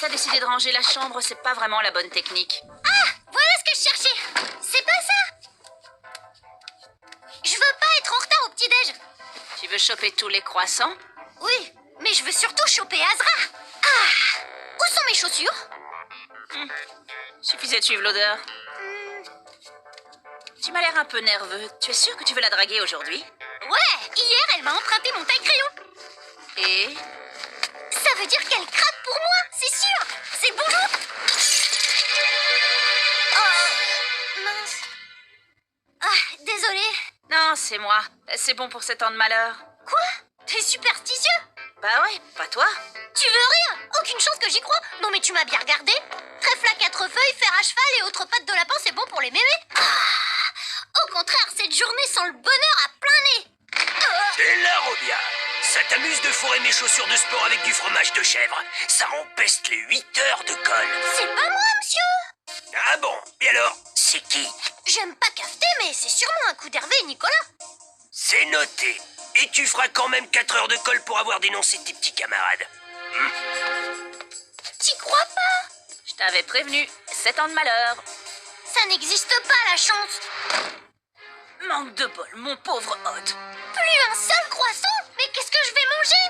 t'as décidé de ranger la chambre, c'est pas vraiment la bonne technique. Ah, voilà ce que je cherchais. C'est pas ça. Je veux pas être en retard au petit-déj. Tu veux choper tous les croissants? Oui, mais je veux surtout choper Azra. Ah, où sont mes chaussures? Suffisait de suivre l'odeur. Tu m'as l'air un peu nerveux. Tu es sûr que tu veux la draguer aujourd'hui? Ouais, hier elle m'a emprunté mon taille-crayon. Et? Ça veut dire qu'elle craque pour moi, c'est sûr. C'est bonjour. Oh, mince. Ah, désolée. Non, c'est moi. C'est bon pour 7 ans de malheur. Quoi? T'es superstitieux? Bah ouais, pas toi. Tu veux rire? Aucune chance que j'y crois. Non mais tu m'as bien regardé. Trèfle à 4 feuilles, fer à cheval et autres pattes de lapin, c'est bon pour les mémés. Ah, au contraire, cette journée sent le bonheur à plein nez. Et là, Robia, ça t'amuse de fourrer mes chaussures de sport avec du fromage de chèvre? Ça empeste les 8 heures de colle. C'est pas moi, monsieur. Ah bon? Et alors, c'est qui? J'aime pas cafeter, mais c'est sûrement un coup d'Hervé et Nicolas. C'est noté. Et tu feras quand même 4 heures de colle pour avoir dénoncé tes petits camarades. T'y crois pas? Je t'avais prévenu. 7 ans de malheur. Ça n'existe pas, la chance. Manque de bol, mon pauvre Odd. Plus un seul croissant? Mais qu'est-ce que je vais manger?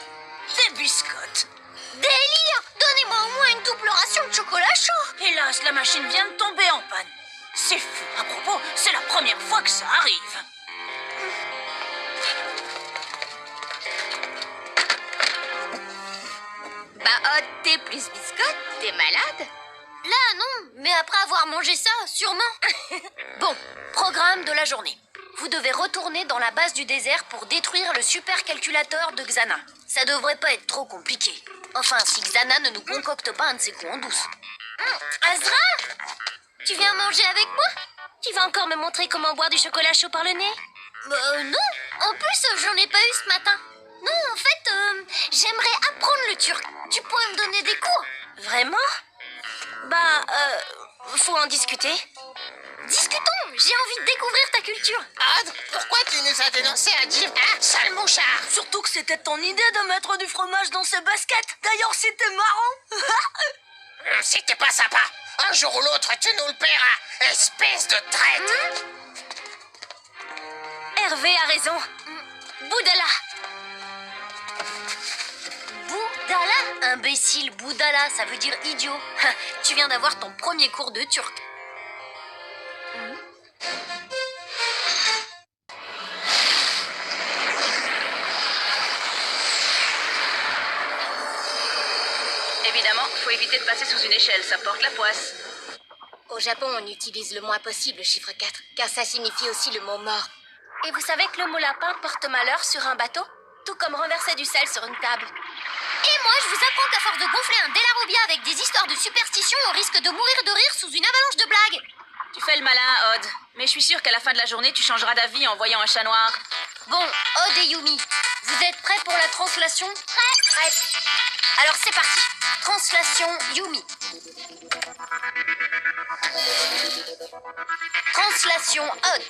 Des biscottes. Délire! Donnez-moi au moins une double ration de chocolat chaud. Hélas, la machine vient de tomber en panne. C'est fou. À propos, c'est la première fois que ça arrive. Bah, thé plus biscotte, t'es malade? Là, non, mais après avoir mangé ça, sûrement. Bon, programme de la journée. Vous devez retourner dans la base du désert pour détruire le supercalculateur de Xana. Ça devrait pas être trop compliqué. Enfin, si Xana ne nous concocte pas un de ses coups en douce. Azra? Tu viens manger avec moi? Tu vas encore me montrer comment boire du chocolat chaud par le nez? Non. En plus, j'en ai pas eu ce matin. Non, en fait, j'aimerais apprendre le turc. Tu pourrais me donner des cours? Vraiment? Bah, faut en discuter. Discutons, j'ai envie de découvrir ta culture. Odd, pourquoi tu nous as dénoncé à Jim, hein, sale mouchard? Surtout que c'était ton idée de mettre du fromage dans ses baskets. D'ailleurs, c'était marrant. C'était pas sympa. Un jour ou l'autre, tu nous le paieras, espèce de traître. Hervé a raison. Boudala. Boudala? Imbécile, Boudala, ça veut dire idiot. Tu viens d'avoir ton premier cours de turc. Évidemment, faut éviter de passer sous une échelle, ça porte la poisse. Au Japon, on utilise le moins possible le chiffre 4, car ça signifie aussi le mot mort. Et vous savez que le mot lapin porte malheur sur un bateau? Tout comme renverser du sel sur une table. Et moi, je vous apprends qu'à force de gonfler un Delarobia avec des histoires de superstition, on risque de mourir de rire sous une avalanche de blagues. Tu fais le malin, Odd. Mais je suis sûre qu'à la fin de la journée, tu changeras d'avis en voyant un chat noir. Bon, Odd et Yumi, vous êtes prêts pour la translation? Prête. Alors c'est parti. Translation Yumi. Translation Odd.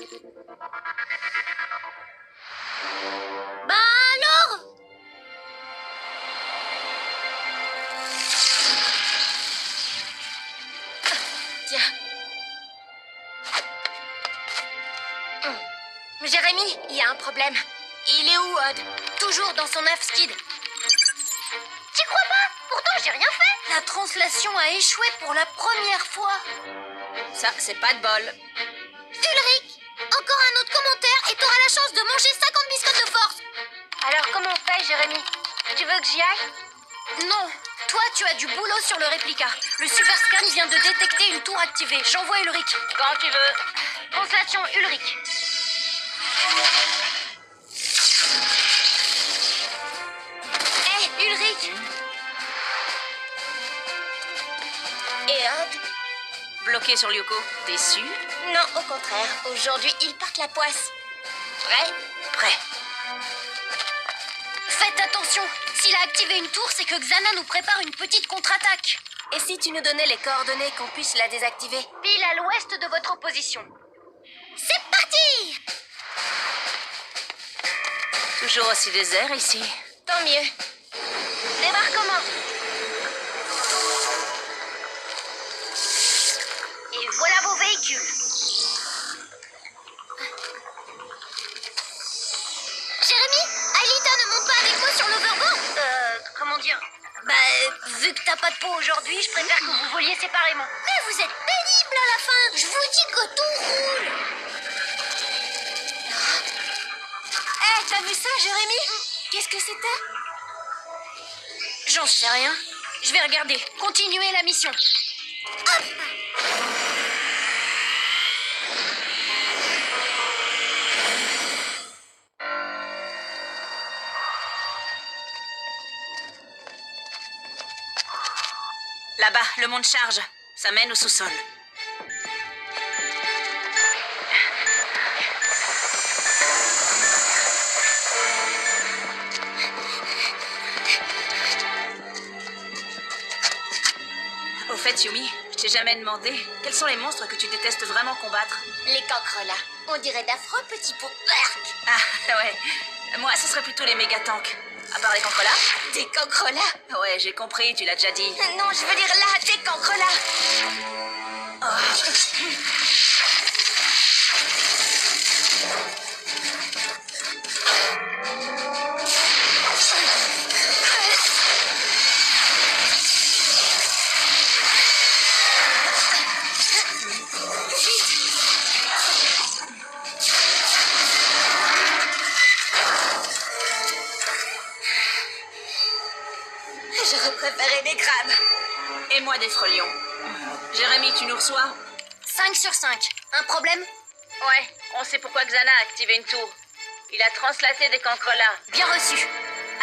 Bah alors? Tiens. Jérémy, il y a un problème. Il est où, Odd? Toujours dans son skid. T'y crois pas? Pourtant, j'ai rien fait. La translation a échoué pour la première fois. Ça, c'est pas de bol. Ulrich, encore un autre commentaire et t'auras la chance de manger 50 biscottes de force. Alors, comment on fait, Jérémy? Tu veux que j'y aille? Non. Toi, tu as du boulot sur le réplica. Le super scan vient de détecter une tour activée. J'envoie Ulrich. Quand tu veux. Translation Ulrich. Hé, Ulrich. Et Odd? Bloqué sur Lyoko. T'es sûr? Non, au contraire. Aujourd'hui, il parte la poisse. Prêt? Prêt. Faites attention. S'il a activé une tour, c'est que Xana nous prépare une petite contre-attaque. Et si tu nous donnais les coordonnées qu'on puisse la désactiver? Pile à l'ouest de votre position. C'est parti! Toujours aussi désert ici. Tant mieux. Débarquement. puis je préfère que vous voliez séparément. Mais vous êtes pénible à la fin. Je vous dis que tout roule. Hé, t'as vu ça, Jérémy? Qu'est-ce que c'était? J'en sais rien. Je vais regarder. Continuez la mission. Hop! Là-bas, le monde charge. Ça mène au sous-sol. Au fait, Yumi, je t'ai jamais demandé quels sont les monstres que tu détestes vraiment combattre. Les cancrelats. On dirait d'affreux petits poux. Arc! Ah, ouais. Moi, ce serait plutôt les méga-tanks. À part les cancrelats. Des cancrelats? Ouais, j'ai compris, tu l'as déjà dit. Non, je veux dire là, des cancrelats. J'aurais préféré des crabes. Et moi, des frelions. Jérémy, tu nous reçois? 5 sur 5. Un problème? Ouais, on sait pourquoi Xana a activé une tour. Il a translaté des cancrelats. Bien reçu.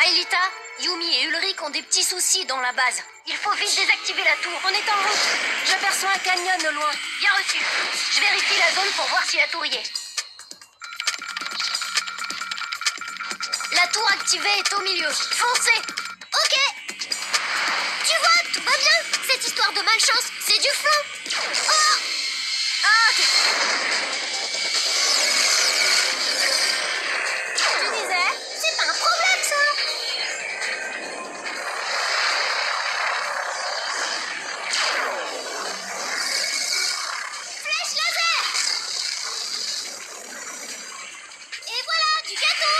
Aelita, Yumi et Ulrich ont des petits soucis dans la base. Il faut vite désactiver la tour. On est en route. J'aperçois un canyon au loin. Bien reçu. Je vérifie la zone pour voir si la tour y est. La tour activée est au milieu. Foncez. Ok. Tu vois, tout va bien. Cette histoire de malchance, c'est du flanc. Oh. Ah. Tu disais? C'est pas un problème, ça. Flèche laser. Et voilà, du gâteau.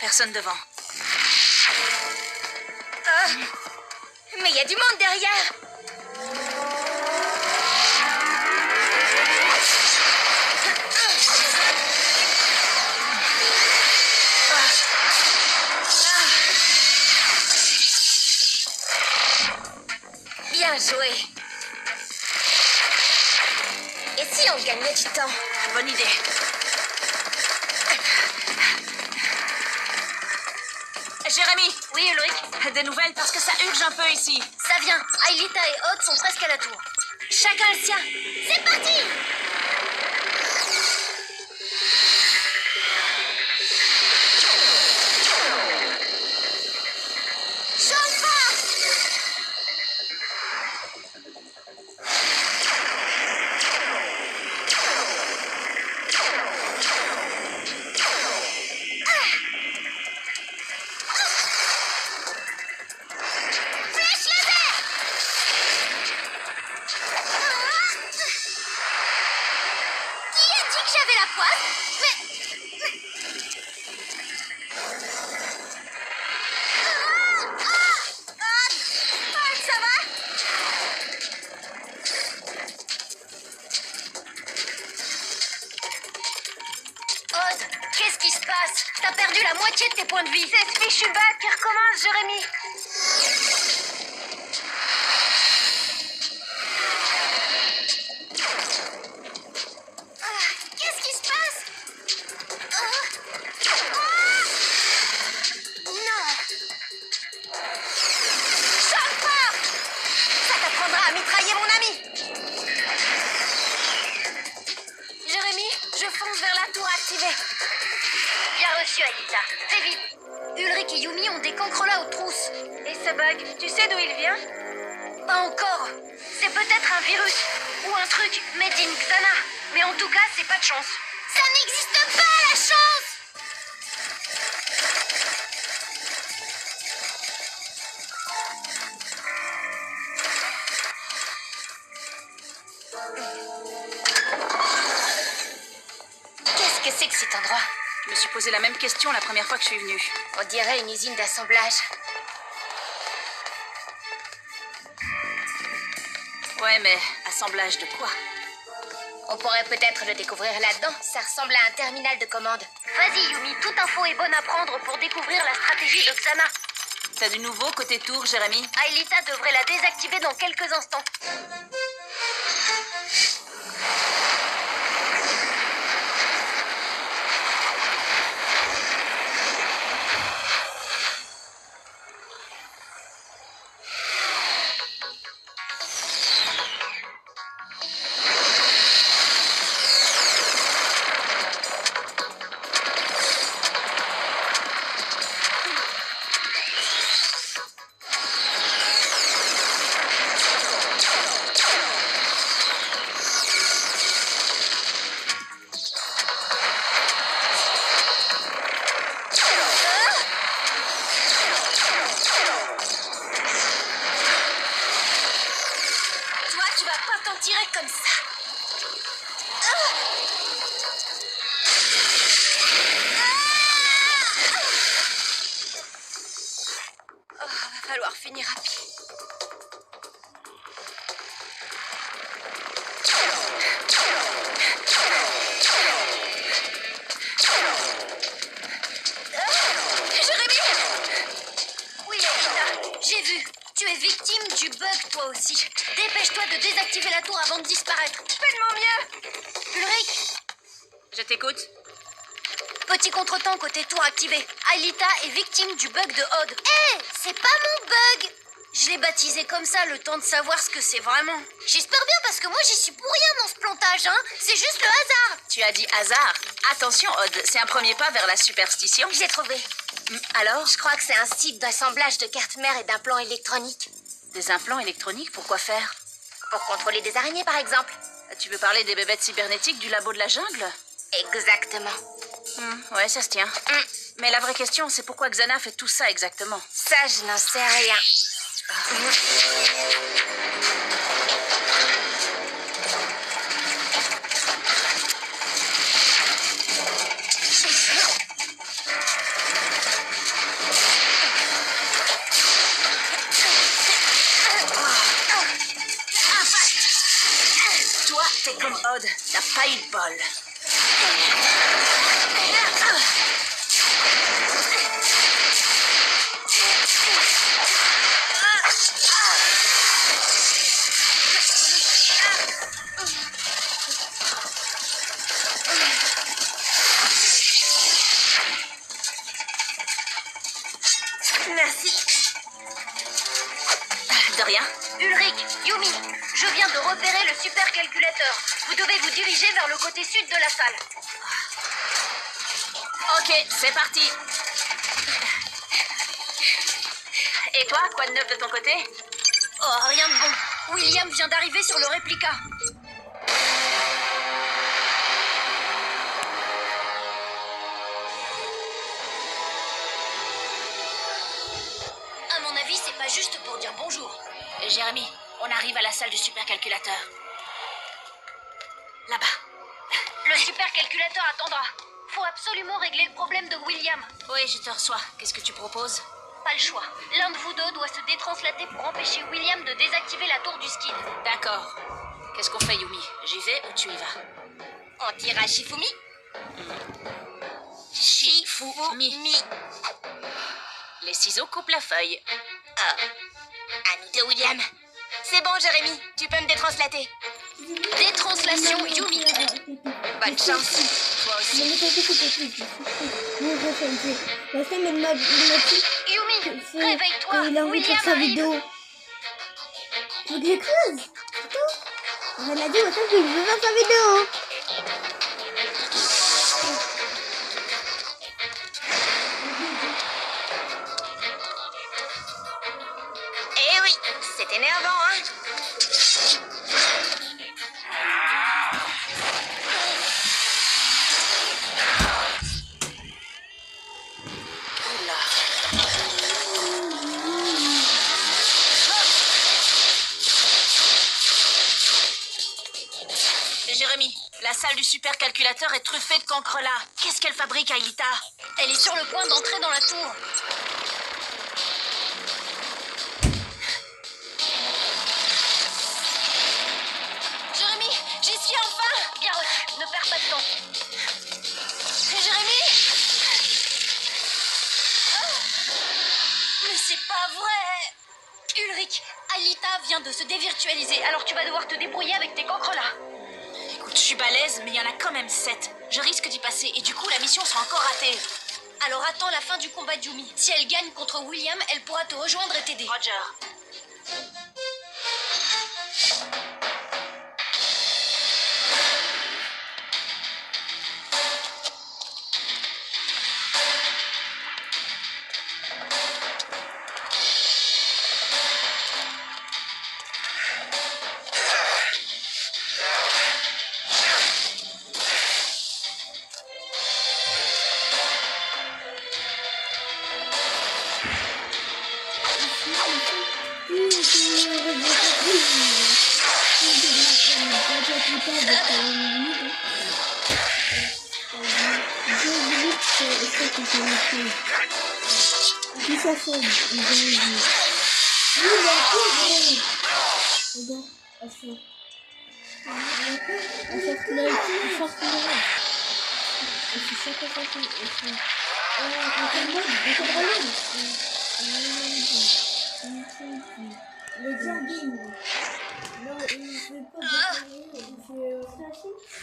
Personne devant. Mais il y a du monde derrière. Bien joué. Et si on gagnait du temps? Bonne idée. Jérémy! Oui, Ulrich. Des nouvelles parce que ça urge un peu ici. Ça vient. Aelita et Odd sont presque à la tour. Chacun le sien. C'est parti! Chauffe fort! Flèche laser! Qui a dit que j'avais la poisse? Ça va? Oz, qu'est-ce qui se passe? T'as perdu la moitié de tes points de vie. C'est ce fichu bac qui recommence, Jérémy. Qu'est-ce qui se passe? Non. Choc fort! Ça t'apprendra à mitrailler mon ami. Jérémy, je fonce vers la tour activée. Bien reçu, Aelita. Fais vite. Ulrich et Yumi ont des cancrelats aux trousses. Et ce bug, tu sais d'où il vient? Pas encore. C'est peut-être un virus ou un truc made in Xana. Mais en tout cas, c'est pas de chance. Ça n'existe pas, la chance! Qu'est-ce que c'est que cet endroit? Je me suis posé la même question la première fois que je suis venue. On dirait une usine d'assemblage. Ouais, mais assemblage de quoi? On pourrait peut-être le découvrir là-dedans. Ça ressemble à un terminal de commande. Vas-y, Yumi, toute info est bonne à prendre pour découvrir la stratégie de Xana. T'as du nouveau côté tour, Jérémy? Aelita devrait la désactiver dans quelques instants. Toi, tu vas pas t'en tirer comme ça. Oh, va falloir finir à pied. Jérémy! Oui, Aelita, j'ai vu. Tu es victime du bug, toi aussi. Dépêche-toi de désactiver la tour avant de disparaître. Tellement mieux! Ulrich, Je t'écoute. petit contretemps côté tour activé. Aelita est victime du bug de Odd. Hé, c'est pas mon bug! Je l'ai baptisé comme ça, le temps de savoir ce que c'est vraiment. J'espère bien parce que moi j'y suis pour rien dans ce plantage, hein. C'est juste le hasard. Tu as dit hasard. Attention, Odd, c'est un premier pas vers la superstition. J'ai trouvé. Alors? Je crois que c'est un site d'assemblage de cartes mères et d'implants électroniques. Des implants électroniques, pourquoi faire? Pour contrôler des araignées, par exemple. Tu veux parler des bébêtes cybernétiques du labo de la jungle? Exactement. Ouais, ça se tient. Mais la vraie question, c'est pourquoi Xana fait tout ça exactement? Ça, je n'en sais rien. Toi, t'es comme Odd, t'as pas eu de bol. Merci. De rien. Ulrich, Yumi, je viens de repérer le supercalculateur. Vous devez vous diriger vers le côté sud de la salle. Ok, c'est parti. Et toi, quoi de neuf de ton côté? Oh, rien de bon. William vient d'arriver sur le réplica. À mon avis, c'est pas juste pour dire bonjour. Jérémy, on arrive à la salle du supercalculateur. Là-bas. Le supercalculateur attendra. Faut absolument régler le problème de William. Oui, je te reçois. Qu'est-ce que tu proposes? Pas le choix. L'un de vous deux doit se détranslater pour empêcher William de désactiver la tour du skid. D'accord. Qu'est-ce qu'on fait, Yumi? J'y vais ou tu y vas? On tire à Shifumi? Shifumi. Les ciseaux coupent la feuille. À nous deux, William. C'est bon, Jérémy. Tu peux me détranslater. Détranslation, Yumi. Bonne chance. Toi aussi. Non, mais ça, c'est compliqué. Bon, la femme, elle m'a dit Yumi, que réveille-toi. il a envie de faire William sa arrive. vidéo. Tu veux que j'écrase? Attends. Elle a dit, attends, qu'il veut faire sa vidéo. Eh oui, c'est énervant, hein. Jérémy, salle du supercalculateur est truffée de cancre là. Qu'est-ce qu'elle fabrique, Aelita? Elle est sur le point d'entrer dans la tour. Jérémy, j'y suis enfin. Bien reçu, ne perds pas de temps. Jérémy. Mais c'est pas vrai. Ulrich, Aelita vient de se dévirtualiser, alors tu vas devoir te débrouiller avec tes cancres là. Écoute, je suis balèze, mais il y en a quand même 7. Je risque d'y passer, et du coup, la mission sera encore ratée. Alors attends la fin du combat de Yumi. Si elle gagne contre William, elle pourra te rejoindre et t'aider. Roger.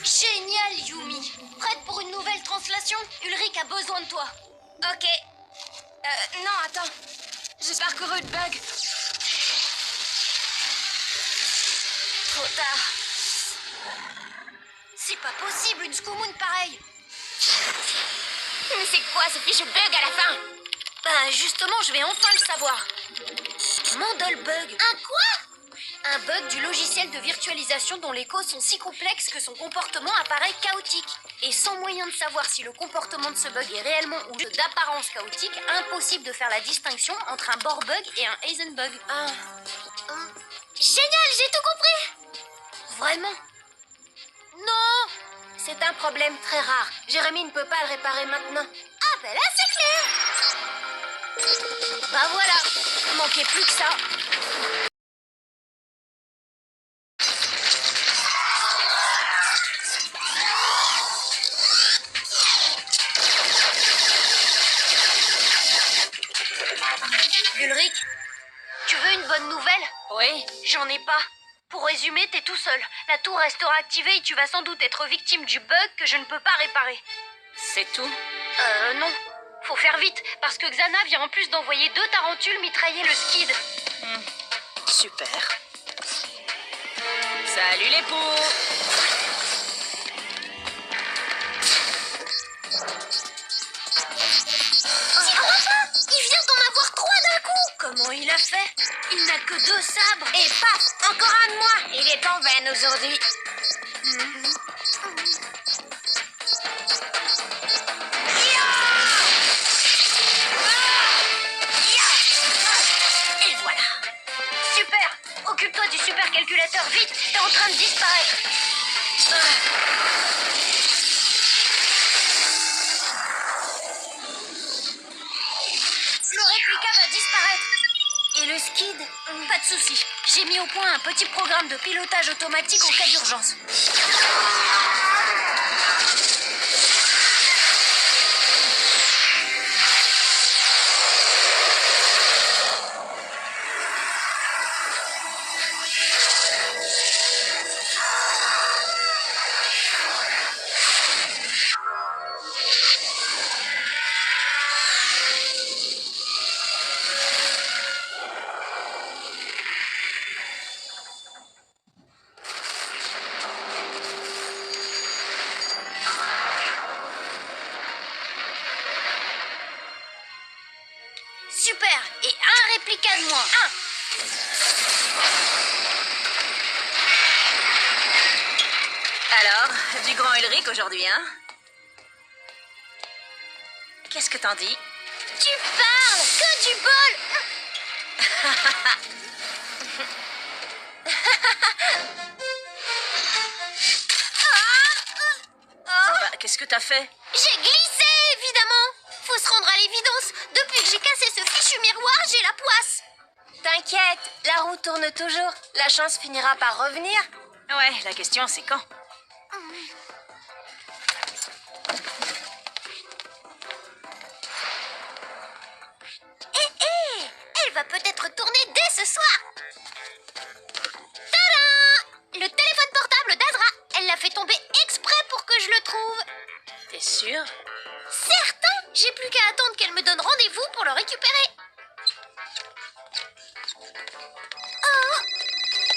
Génial, Yumi. Prête pour une nouvelle translation? Ulrich a besoin de toi. Ok. Non, attends. J'ai parcouru le bug. Trop tard. C'est pas possible, une Skumun pareille. Mais c'est quoi ce fichu bug à la fin? Bah justement, je vais enfin le savoir. Mandlebug. Un quoi? Un bug du logiciel de virtualisation dont les causes sont si complexes que son comportement apparaît chaotique. Et sans moyen de savoir si le comportement de ce bug est réellement ou juste d'apparence chaotique, impossible de faire la distinction entre un Borbug et un Heisenbug. Génial, j'ai tout compris. Vraiment? Non! C'est un problème très rare. Jérémy ne peut pas le réparer maintenant. Ah ben là, c'est clair. Bah voilà, manquait plus que ça. Ulrich, tu veux une bonne nouvelle? Oui? J'en ai pas. Pour résumer, t'es tout seul. La tour restera activée et tu vas sans doute être victime du bug que je ne peux pas réparer. C'est tout? Non. Faut faire vite, parce que Xana vient en plus d'envoyer 2 tarentules mitrailler le skid. Super. Salut les poux! Il vient d'en avoir 3 d'un coup. Comment il a fait? Il n'a que 2 sabres. Et paf, encore un de moi. Il est en veine aujourd'hui. Et voilà. Super. Occupe-toi du supercalculateur, vite. T'es en train de disparaître. Le réplica va disparaître. Et le skid? Pas de souci. J'ai mis au point un petit programme de pilotage automatique en cas d'urgence. Super. Et un réplica de moins. Alors, du grand Ulrich aujourd'hui, hein? Qu'est-ce que t'en dis? Tu parles, que du bol. qu'est-ce que t'as fait? J'ai glissé, évidemment. Faut se rendre à l'évidence. Depuis que j'ai cassé ce fichu miroir, j'ai la poisse. T'inquiète, la roue tourne toujours. La chance finira par revenir. Ouais, la question c'est quand? Elle va peut-être tourner dès ce soir. Tadam! Le téléphone portable d'Azra. Elle l'a fait tomber exprès pour que je le trouve. T'es sûr? Certain, j'ai plus qu'à attendre qu'elle me donne rendez-vous pour le récupérer.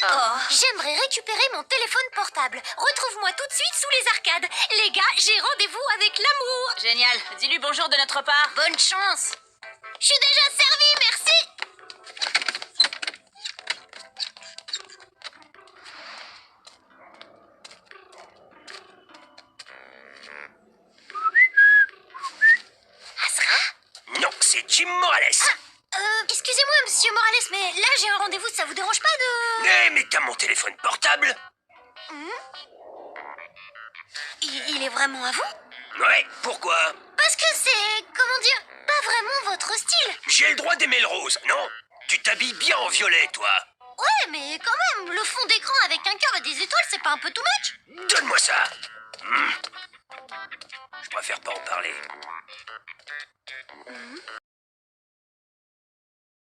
Oh, j'aimerais récupérer mon téléphone portable. Retrouve-moi tout de suite sous les arcades. Les gars, j'ai rendez-vous avec l'amour. Génial, dis-lui bonjour de notre part. Bonne chance. Je suis déjà servie, merci. Azra? Non, c'est Jim Morales. Excusez-moi, monsieur Morales, mais là j'ai un rendez-vous, ça vous dérange pas de... Eh, mais t'as mon téléphone portable? Il est vraiment à vous? Ouais, pourquoi? Parce que c'est, comment dire, pas vraiment votre style. J'ai le droit d'aimer le rose, non? Tu t'habilles bien en violet, toi. Ouais, mais quand même, le fond d'écran avec un cœur et des étoiles, c'est pas un peu too much? Donne-moi ça. Je préfère pas en parler.